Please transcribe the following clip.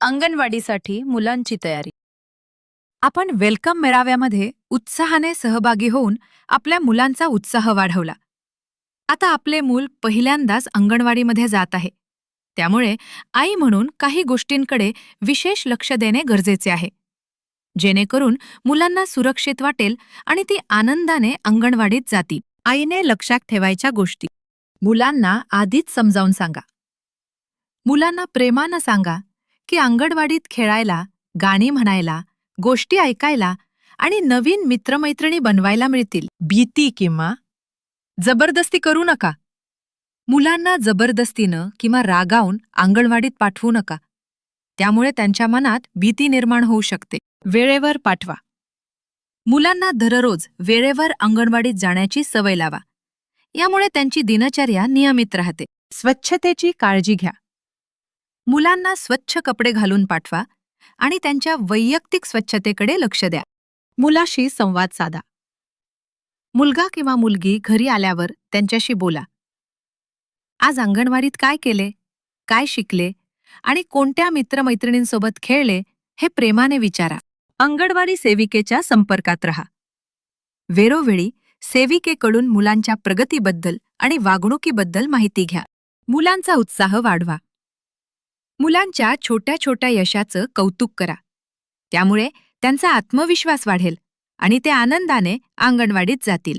अंगणवाडीसाठी मुलांची तयारी. आपण वेलकम मेळाव्यामध्ये उत्साहाने सहभागी होऊन आपल्या मुलांचा उत्साह वाढवला. आता आपले मूल पहिल्यांदाच अंगणवाडीमध्ये जात आहे. त्यामुळे आई म्हणून काही गोष्टींकडे विशेष लक्ष देणे गरजेचे आहे, जेणेकरून मुलांना सुरक्षित वाटेल आणि ती आनंदाने अंगणवाडीत जातील. आईने लक्षात ठेवायच्या गोष्टी मुलांना आधीच समजावून सांगा. मुलांना प्रेमानं सांगा की अंगणवाडीत खेळायला, गाणी म्हणायला, गोष्टी ऐकायला आणि नवीन मित्रमैत्रिणी बनवायला मिळतील. भीती किंवा जबरदस्ती करू नका. मुलांना जबरदस्तीनं किंवा रागावून अंगणवाडीत पाठवू नका. त्यामुळे त्यांच्या मनात भीती निर्माण होऊ शकते. वेळेवर पाठवा. मुलांना दररोज वेळेवर अंगणवाडीत जाण्याची सवय लावा. यामुळे त्यांची दिनचर्या नियमित राहते. स्वच्छतेची काळजी घ्या. मुलांना स्वच्छ कपडे घालून पाठवा आणि त्यांच्या वैयक्तिक स्वच्छतेकडे लक्ष द्या. मुलाशी संवाद साधा. मुलगा किंवा मुलगी घरी आल्यावर त्यांच्याशी बोला. आज अंगणवाडीत काय केले, काय शिकले आणि कोणत्या मित्रमैत्रिणींसोबत खेळले हे प्रेमाने विचारा. अंगणवाडी सेविकेच्या संपर्कात रहा. वेळोवेळी सेविकेकडून मुलांच्या प्रगतीबद्दल आणि वागणुकीबद्दल माहिती घ्या. मुलांचा उत्साह वाढवा. मुलांच्या छोट्या छोट्या यशाचं कौतुक करा. त्यामुळे त्यांचा आत्मविश्वास वाढेल आणि ते आनंदाने अंगणवाडीत जातील.